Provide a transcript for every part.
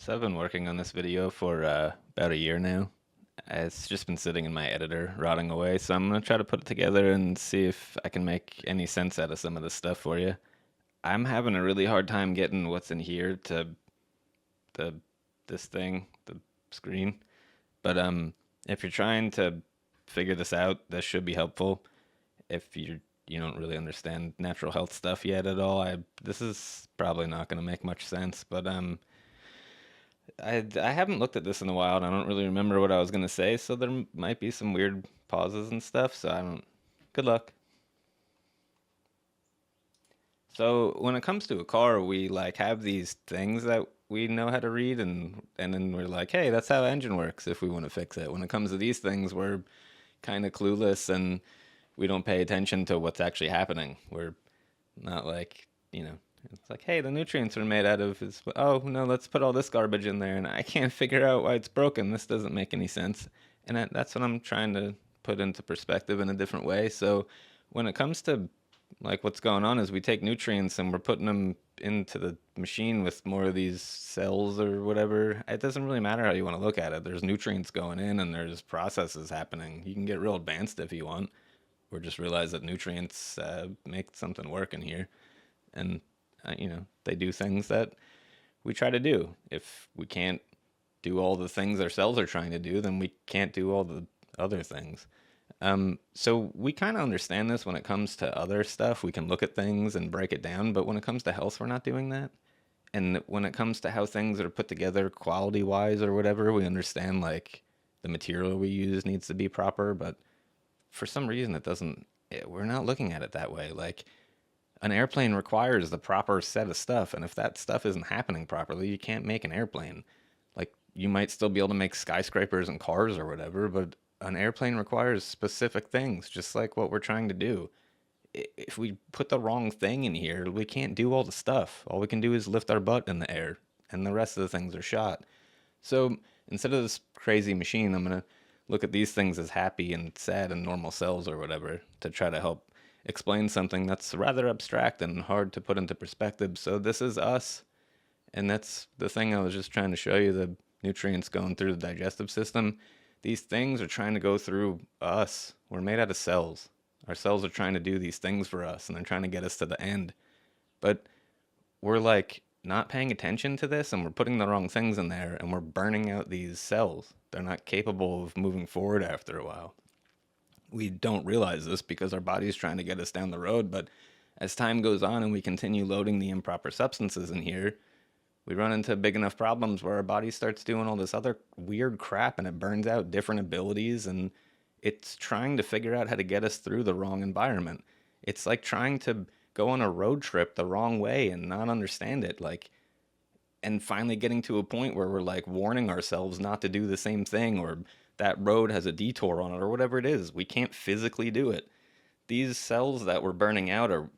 So I've been working on this video for about a year now. It's just been sitting in my editor, rotting away. So I'm gonna try to put it together and see if I can make any sense out of some of this stuff for you. I'm having a really hard time getting what's in here to the this thing, the screen. But if you're trying to figure this out, this should be helpful. If you don't really understand natural health stuff yet at all, I this is probably not gonna make much sense. But I haven't looked at this in a while, and I don't really remember what I was gonna say, so there might be some weird pauses and stuff. So I don't. Good luck. So when it comes to a car, we like have these things that we know how to read, and then we're like, hey, that's how the engine works if we want to fix it. When it comes to these things, we're kind of clueless and we don't pay attention to what's actually happening. We're not like, it's like, hey, the nutrients are made out of is, oh, no, let's put all this garbage in there. And I can't figure out why it's broken. This doesn't make any sense. And that's what I'm trying to put into perspective in a different way. So when it comes to like what's going on is we take nutrients and we're putting them into the machine with more of these cells or whatever. It doesn't really matter how you want to look at it. There's nutrients going in and there's processes happening. You can get real advanced if you want, or just realize that nutrients make something work in here. And they do things that we try to do. If we can't do all the things our cells are trying to do, then we can't do all the other things. So we kind of understand this when it comes to other stuff. We can look at things and break it down, but when it comes to health, we're not doing that. And when it comes to how things are put together quality wise or whatever, we understand like the material we use needs to be proper, but for some reason it doesn't, we're not looking at it that way. Like an airplane requires the proper set of stuff, and if that stuff isn't happening properly, you can't make an airplane. Like you might still be able to make skyscrapers and cars or whatever, but an airplane requires specific things, just like what we're trying to do. If we put the wrong thing in here, we can't do all the stuff. All we can do is lift our butt in the air, and the rest of the things are shot. So instead of this crazy machine, I'm going to look at these things as happy and sad and normal cells or whatever to try to help explain something that's rather abstract and hard to put into perspective. So this is us, and that's the thing I was just trying to show you, the nutrients going through the digestive system. These things are trying to go through us. We're made out of cells. Our cells are trying to do these things for us, and they're trying to get us to the end. But we're like not paying attention to this, and we're putting the wrong things in there, and we're burning out these cells. They're not capable of moving forward after a while. We don't realize this because our body's trying to get us down the road, but as time goes on and we continue loading the improper substances in here, we run into big enough problems where our body starts doing all this other weird crap and it burns out different abilities, and it's trying to figure out how to get us through the wrong environment. It's like trying to go on a road trip the wrong way and not understand it, like, and finally getting to a point where we're like warning ourselves not to do the same thing, or that road has a detour on it or whatever it is. We can't physically do it. These cells that we're burning out are,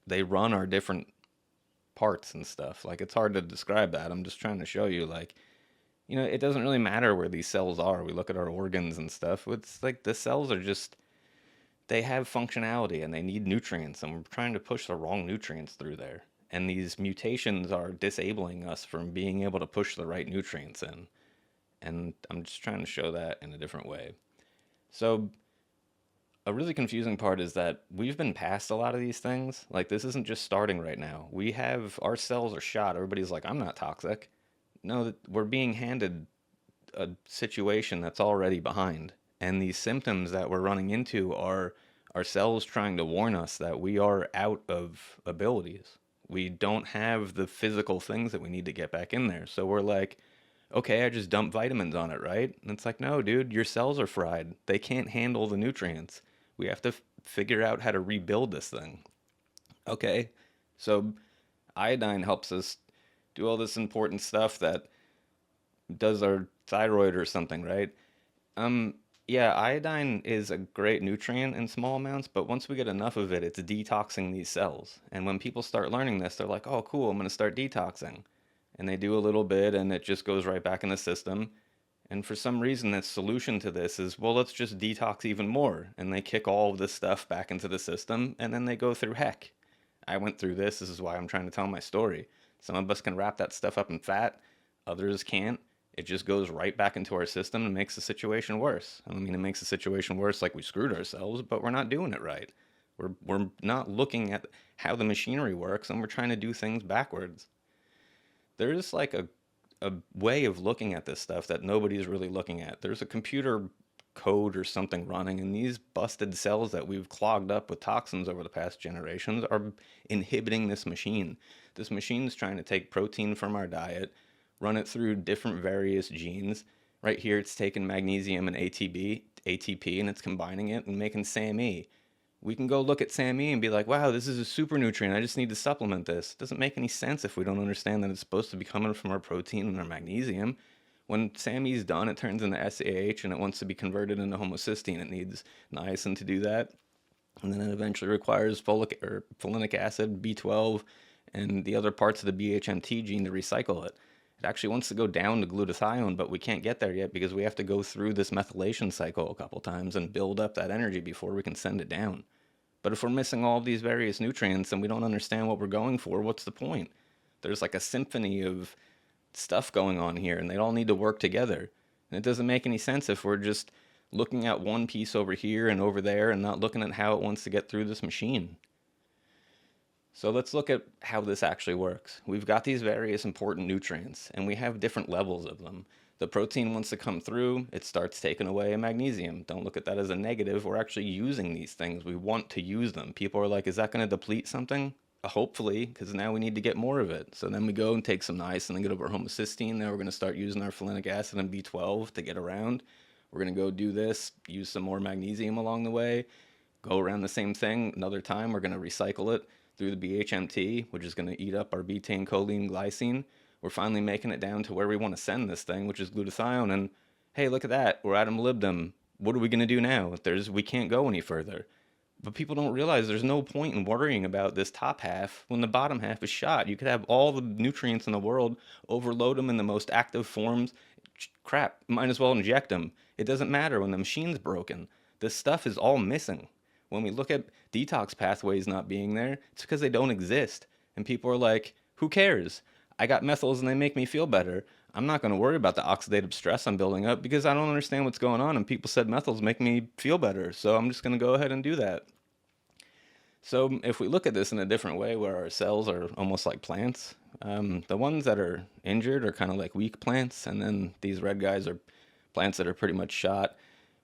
they run our different parts and stuff. Like it's hard to describe that. I'm just trying to show you like, it doesn't really matter where these cells are. We look at our organs and stuff. It's like the cells are just, they have functionality and they need nutrients, and we're trying to push the wrong nutrients through there. And these mutations are disabling us from being able to push the right nutrients in. And I'm just trying to show that in a different way. So a really confusing part is that we've been past a lot of these things. Like this isn't just starting right now. We have, our cells are shot. Everybody's like, I'm not toxic. No, we're being handed a situation that's already behind. And these symptoms that we're running into are our cells trying to warn us that we are out of abilities. We don't have the physical things that we need to get back in there. So we're like, okay, I just dump vitamins on it, right? And it's like, no, dude, your cells are fried. They can't handle the nutrients. We have to figure out how to rebuild this thing. Okay, so iodine helps us do all this important stuff that does our thyroid or something, right? Um, yeah, iodine is a great nutrient in small amounts, but once we get enough of it, it's detoxing these cells. And when people start learning this, they're like, oh, cool, I'm going to start detoxing. And they do a little bit, and it just goes right back in the system. And for some reason, the solution to this is, well, let's just detox even more. And they kick all of this stuff back into the system, and then they go through heck. I went through this. This is why I'm trying to tell my story. Some of us can wrap that stuff up in fat. others can't. It just goes right back into our system and makes the situation worse. I don't mean it makes the situation worse like we screwed ourselves, but we're not doing it right. We're not looking at how the machinery works, and we're trying to do things backwards. There's like a way of looking at this stuff that nobody's really looking at. There's a computer code or something running, and these busted cells that we've clogged up with toxins over the past generations are inhibiting this machine. This machine's trying to take protein from our diet, run it through different various genes. Right here, it's taking magnesium and ATP, and it's combining it and making SAMe. We can go look at SAMe and be like, wow, this is a super nutrient. I just need to supplement this. It doesn't make any sense if we don't understand that it's supposed to be coming from our protein and our magnesium. When SAMe's done, it turns into SAH and it wants to be converted into homocysteine. It needs niacin to do that. And then it eventually requires folinic acid, B12, and the other parts of the BHMT gene to recycle it. It actually wants to go down to glutathione, but we can't get there yet because we have to go through this methylation cycle a couple times and build up that energy before we can send it down. But if we're missing all of these various nutrients and we don't understand what we're going for, what's the point? There's like a symphony of stuff going on here, and they all need to work together. And it doesn't make any sense if we're just looking at one piece over here and over there and not looking at how it wants to get through this machine. So let's look at how this actually works. We've got these various important nutrients, and we have different levels of them. The protein wants to come through, it starts taking away a magnesium. Don't look at that as a negative. We're actually using these things. We want to use them. People are like, is that going to deplete something? Hopefully, because now we need to get more of it. So then we go and take some niacin and get over homocysteine. Now we're going to start using our folinic acid and B12 to get around. We're going to go do this, use some more magnesium along the way, go around the same thing. Another time, we're going to recycle it through the BHMT, which is going to eat up our betaine, choline, glycine. We're finally making it down to where we want to send this thing, which is glutathione. And hey, look at that. We're at a molybdenum. What are we going to do now? We can't go any further. But people don't realize there's no point in worrying about this top half when the bottom half is shot. You could have all the nutrients in the world, overload them in the most active forms. Crap, might as well inject them. It doesn't matter when the machine's broken. This stuff is all missing. When we look at detox pathways not being there, it's because they don't exist. And people are like, who cares? I got methyls and they make me feel better. I'm not going to worry about the oxidative stress I'm building up because I don't understand what's going on. And people said methyls make me feel better. So I'm just going to go ahead and do that. So if we look at this in a different way where our cells are almost like plants, the ones that are injured are kind of like weak plants. And then these red guys are plants that are pretty much shot.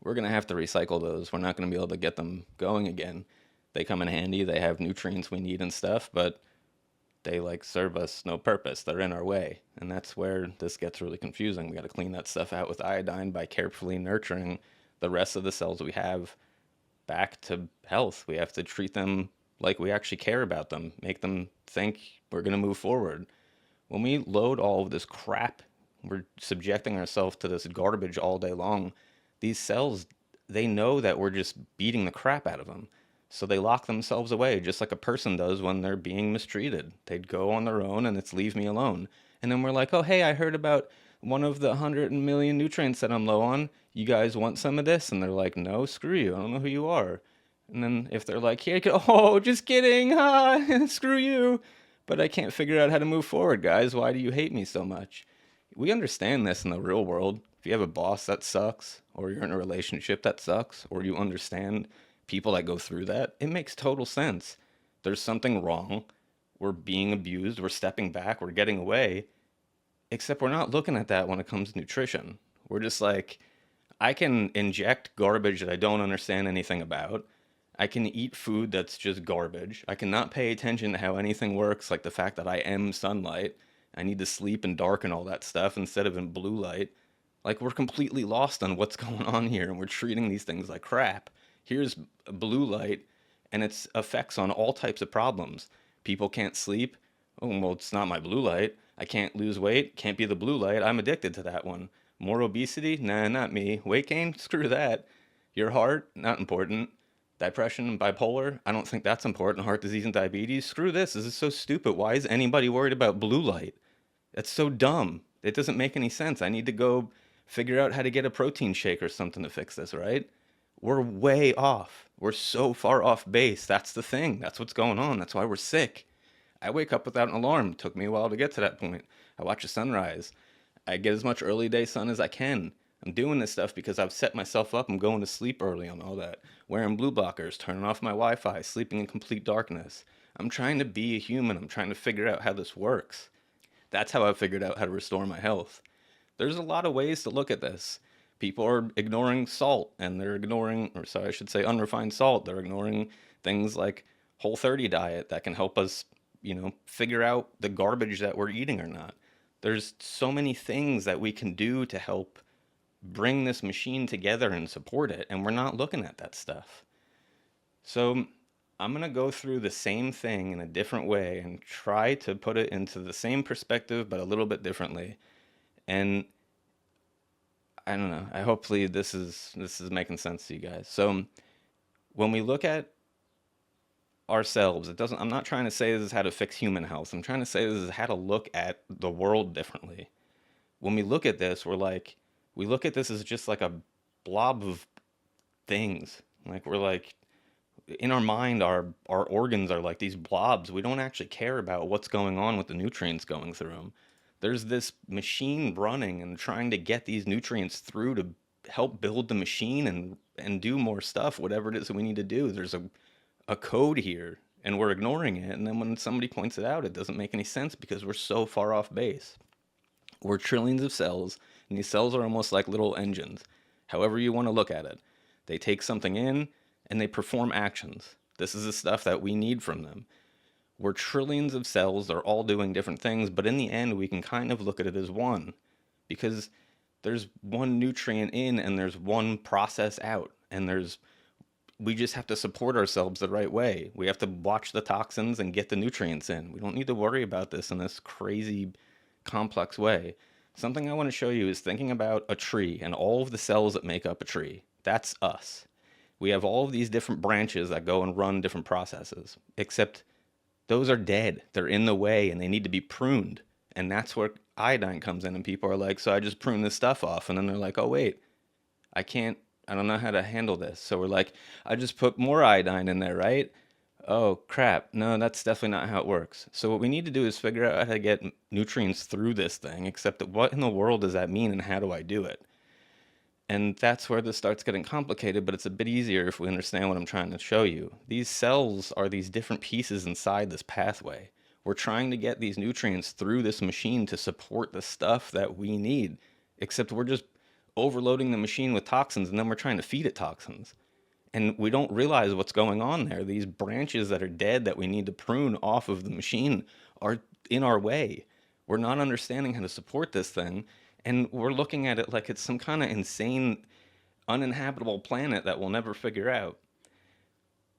We're going to have to recycle those. We're not going to be able to get them going again. They come in handy. They have nutrients we need and stuff, but they like serve us no purpose. They're in our way. And that's where this gets really confusing. We got to clean that stuff out with iodine by carefully nurturing the rest of the cells we have back to health. We have to treat them like we actually care about them, make them think we're going to move forward. When we load all of this crap, we're subjecting ourselves to this garbage all day long. These cells, they know that we're just beating the crap out of them. So they lock themselves away, just like a person does when they're being mistreated. They'd go on their own and it's leave me alone. And then we're like, oh, hey, I heard about one of the 100 million nutrients that I'm low on. You guys want some of this? And they're like, no, screw you. I don't know who you are. And then if they're like, here, oh, just kidding. Screw you. But I can't figure out how to move forward, guys. Why do you hate me so much? We understand this in the real world. If you have a boss that sucks, or you're in a relationship that sucks, or you understand people that go through that, it makes total sense. There's something wrong. We're being abused. We're stepping back. We're getting away. Except we're not looking at that when it comes to nutrition. We're just like, I can inject garbage that I don't understand anything about. I can eat food that's just garbage. I cannot pay attention to how anything works, like the fact that I am sunlight. I need to sleep in dark and all that stuff instead of in blue light. Like, we're completely lost on what's going on here, and we're treating these things like crap. Here's blue light and its effects on all types of problems. People can't sleep. Oh, well, it's not my blue light. I can't lose weight. Can't be the blue light. I'm addicted to that one. More obesity? Nah, not me. Weight gain? Screw that. Your heart? Not important. Depression and bipolar? I don't think that's important. Heart disease and diabetes? Screw this. This is so stupid. Why is anybody worried about blue light? That's so dumb. It doesn't make any sense. I need to go figure out how to get a protein shake or something to fix this, right? We're way off. We're so far off base. That's the thing. That's what's going on. That's why we're sick. I wake up without an alarm. It took me a while to get to that point. I watch the sunrise. I get as much early day sun as I can. I'm doing this stuff because I've set myself up. I'm going to sleep early on all that. Wearing blue blockers, turning off my Wi Fi, sleeping in complete darkness. I'm trying to be a human. I'm trying to figure out how this works. That's how I figured out how to restore my health. There's a lot of ways to look at this. People are ignoring salt and they're ignoring, or sorry, I should say unrefined salt. They're ignoring things like Whole30 diet that can help us, figure out the garbage that we're eating or not. There's so many things that we can do to help bring this machine together and support it, and we're not looking at that stuff. So I'm going to go through the same thing in a different way and try to put it into the same perspective, but a little bit differently. And I don't know. I hopefully this is making sense to you guys. So when we look at ourselves, it doesn't. I'm not trying to say this is how to fix human health. I'm trying to say this is how to look at the world differently. When we look at this, we look at this as just like a blob of things. Like we're like in our mind, our organs are like these blobs. We don't actually care about what's going on with the nutrients going through them. There's this machine running and trying to get these nutrients through to help build the machine and do more stuff, whatever it is that we need to do. There's a code here and we're ignoring it. And then when somebody points it out, it doesn't make any sense because we're so far off base. We're trillions of cells, and these cells are almost like little engines. However you want to look at it. They take something in and they perform actions. This is the stuff that we need from them. We're trillions of cells, they're all doing different things, but in the end, we can kind of look at it as one because there's one nutrient in and there's one process out, and we just have to support ourselves the right way. We have to watch the toxins and get the nutrients in. We don't need to worry about this in this crazy, complex way. Something I want to show you is thinking about a tree and all of the cells that make up a tree. That's us. We have all of these different branches that go and run different processes, except those are dead. They're in the way and they need to be pruned. And that's where iodine comes in. And people are like, so I just prune this stuff off. And then they're like, oh, wait, I don't know how to handle this. So we're like, I just put more iodine in there, right? Oh, crap. No, that's definitely not how it works. So what we need to do is figure out how to get nutrients through this thing, except that what in the world does that mean and how do I do it? And that's where this starts getting complicated, but it's a bit easier if we understand what I'm trying to show you. These cells are these different pieces inside this pathway. We're trying to get these nutrients through this machine to support the stuff that we need, except we're just overloading the machine with toxins and then we're trying to feed it toxins. And we don't realize what's going on there. These branches that are dead that we need to prune off of the machine are in our way. We're not understanding how to support this thing, and we're looking at it like it's some kind of insane, uninhabitable planet that we'll never figure out.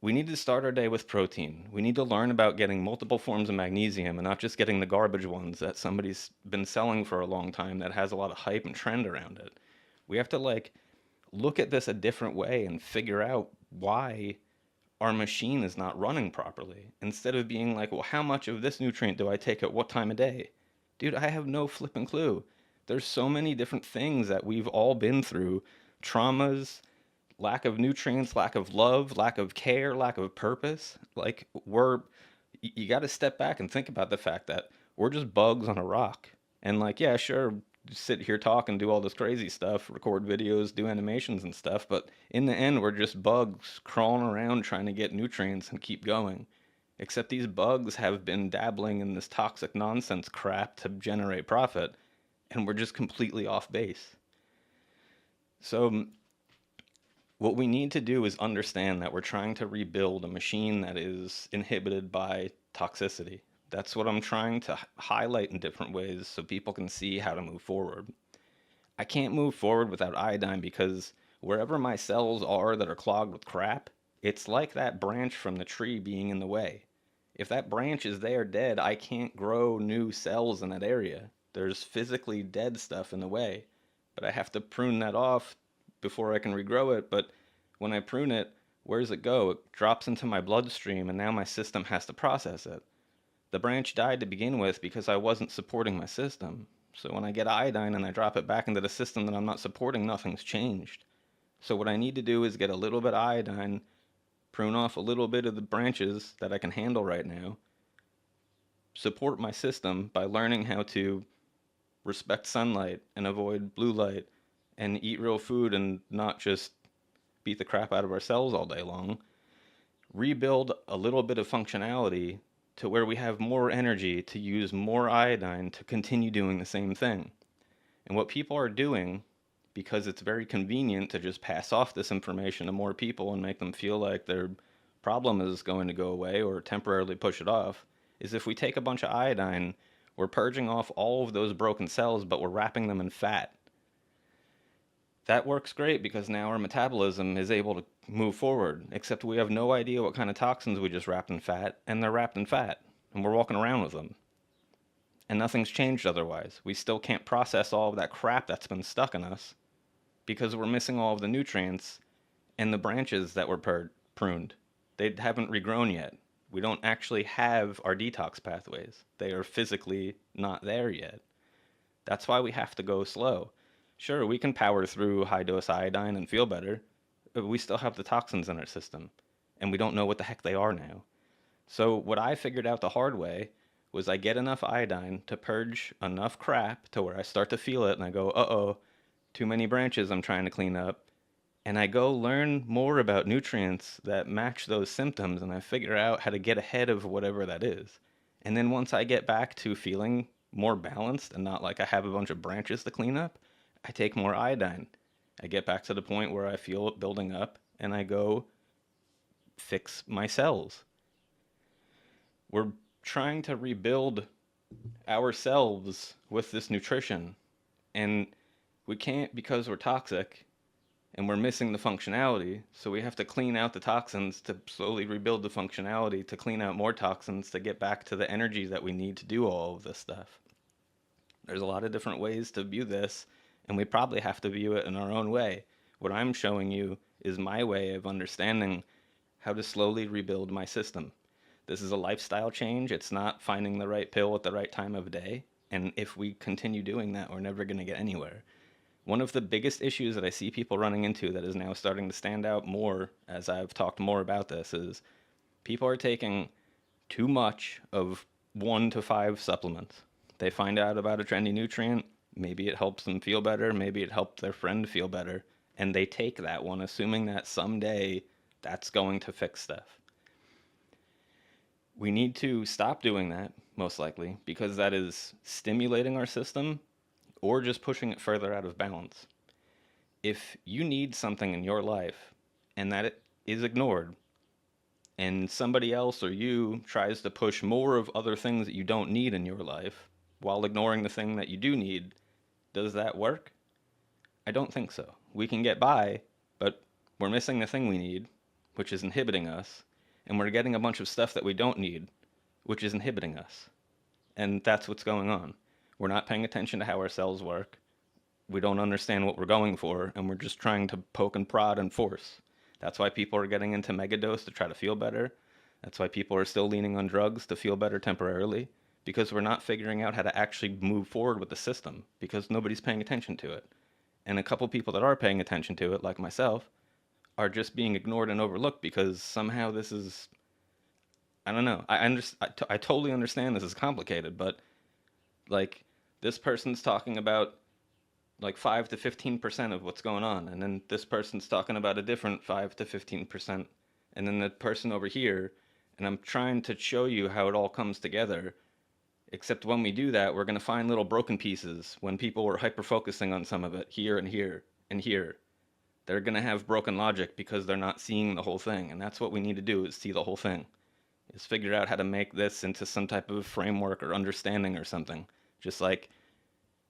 We need to start our day with protein. We need to learn about getting multiple forms of magnesium and not just getting the garbage ones that somebody's been selling for a long time that has a lot of hype and trend around it. We have to look at this a different way and figure out why our machine is not running properly. Instead of being like, well, how much of this nutrient do I take at what time of day? Dude, I have no flipping clue. There's so many different things that we've all been through. Traumas, lack of nutrients, lack of love, lack of care, lack of purpose. You got to step back and think about the fact that we're just bugs on a rock. And yeah, sure, sit here, talk, and do all this crazy stuff, record videos, do animations and stuff. But in the end, we're just bugs crawling around trying to get nutrients and keep going. Except these bugs have been dabbling in this toxic nonsense crap to generate profit, and we're just completely off base. So what we need to do is understand that we're trying to rebuild a machine that is inhibited by toxicity. That's what I'm trying to highlight in different ways so people can see how to move forward. I can't move forward without iodine because wherever my cells are that are clogged with crap, it's like that branch from the tree being in the way. If that branch is there dead, I can't grow new cells in that area. There's physically dead stuff in the way, but I have to prune that off before I can regrow it. But when I prune it, where does it go? It drops into my bloodstream, and now my system has to process it. The branch died to begin with because I wasn't supporting my system. So when I get iodine and I drop it back into the system that I'm not supporting, nothing's changed. So what I need to do is get a little bit of iodine, prune off a little bit of the branches that I can handle right now, support my system by learning how to respect sunlight and avoid blue light and eat real food and not just beat the crap out of ourselves all day long, rebuild a little bit of functionality to where we have more energy to use more iodine to continue doing the same thing. And what people are doing, because it's very convenient to just pass off this information to more people and make them feel like their problem is going to go away or temporarily push it off, is if we take a bunch of iodine, we're purging off all of those broken cells, but we're wrapping them in fat. That works great because now our metabolism is able to move forward, except we have no idea what kind of toxins we just wrapped in fat, and they're wrapped in fat, and we're walking around with them. And nothing's changed otherwise. We still can't process all of that crap that's been stuck in us because we're missing all of the nutrients and the branches that were pruned. They haven't regrown yet. We don't actually have our detox pathways. They are physically not there yet. That's why we have to go slow. Sure, we can power through high dose iodine and feel better, but we still have the toxins in our system, and we don't know what the heck they are now. So, what I figured out the hard way was I get enough iodine to purge enough crap to where I start to feel it and I go, uh-oh, too many branches I'm trying to clean up. And I go learn more about nutrients that match those symptoms and I figure out how to get ahead of whatever that is. And then once I get back to feeling more balanced and not like I have a bunch of branches to clean up, I take more iodine. I get back to the point where I feel it building up and I go fix my cells. We're trying to rebuild ourselves with this nutrition, and we can't because we're toxic and we're missing the functionality. So we have to clean out the toxins to slowly rebuild the functionality to clean out more toxins to get back to the energy that we need to do all of this stuff. There's a lot of different ways to view this, and we probably have to view it in our own way. What I'm showing you is my way of understanding how to slowly rebuild my system. This is a lifestyle change. It's not finding the right pill at the right time of day. And if we continue doing that, we're never going to get anywhere. One of the biggest issues that I see people running into that is now starting to stand out more as I've talked more about this is people are taking too much of 1 to 5 supplements. They find out about a trendy nutrient, maybe it helps them feel better, maybe it helped their friend feel better, and they take that one assuming that someday that's going to fix stuff. We need to stop doing that, most likely, because that is stimulating our system or just pushing it further out of balance. If you need something in your life and that it is ignored, and somebody else or you tries to push more of other things that you don't need in your life while ignoring the thing that you do need, does that work? I don't think so. We can get by, but we're missing the thing we need, which is inhibiting us, and we're getting a bunch of stuff that we don't need, which is inhibiting us. And that's what's going on. We're not paying attention to how our cells work. We don't understand what we're going for, and we're just trying to poke and prod and force. That's why people are getting into megadose to try to feel better. That's why people are still leaning on drugs to feel better temporarily, because we're not figuring out how to actually move forward with the system, because nobody's paying attention to it. And a couple people that are paying attention to it, like myself, are just being ignored and overlooked because somehow this is, I don't know. I totally understand this is complicated, but like this person's talking about like 5 to 15% of what's going on, and then this person's talking about a different 5 to 15%, and then the person over here, and I'm trying to show you how it all comes together. Except when we do that, we're going to find little broken pieces when people are hyper focusing on some of it here and here and here. They're going to have broken logic because they're not seeing the whole thing. And that's what we need to do is see the whole thing. Is figure out how to make this into some type of framework or understanding or something. Just like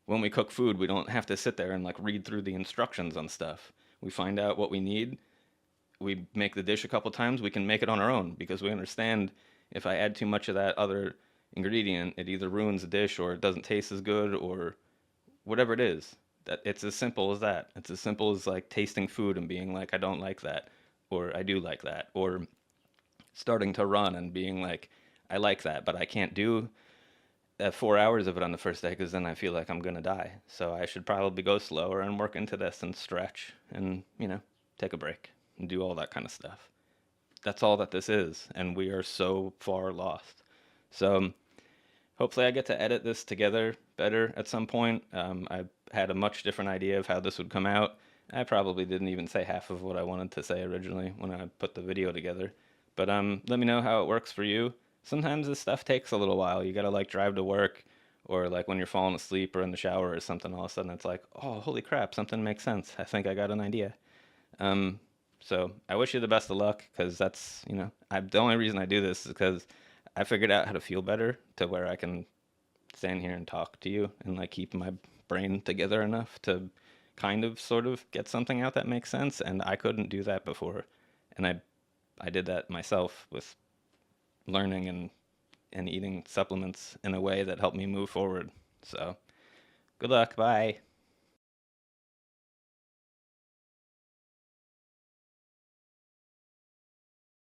when we cook food, we don't have to sit there and like read through the instructions on stuff. We find out what we need. We make the dish a couple times. We can make it on our own because we understand if I add too much of that other ingredient, it either ruins the dish or it doesn't taste as good or whatever it is. That it's as simple as that. It's as simple as like tasting food and being like, I don't like that, or I do like that, or starting to run and being like, I like that, but I can't do 4 hours of it on the first day because then I feel like I'm gonna die. So I should probably go slower and work into this and stretch and take a break and do all that kind of stuff. That's all that this is, and we are so far lost. So hopefully I get to edit this together better at some point. I had a much different idea of how this would come out. I probably didn't even say half of what I wanted to say originally when I put the video together. But let me know how it works for you. Sometimes this stuff takes a little while. You gotta like drive to work, or like when you're falling asleep or in the shower or something. All of a sudden it's like, oh, holy crap, something makes sense. I think I got an idea. Um, so I wish you the best of luck because that's, the only reason I do this is because I figured out how to feel better to where I can stand here and talk to you and like keep my brain together enough to kind of sort of get something out that makes sense. And I couldn't do that before. And I did that myself with learning and eating supplements in a way that helped me move forward. So good luck. Bye.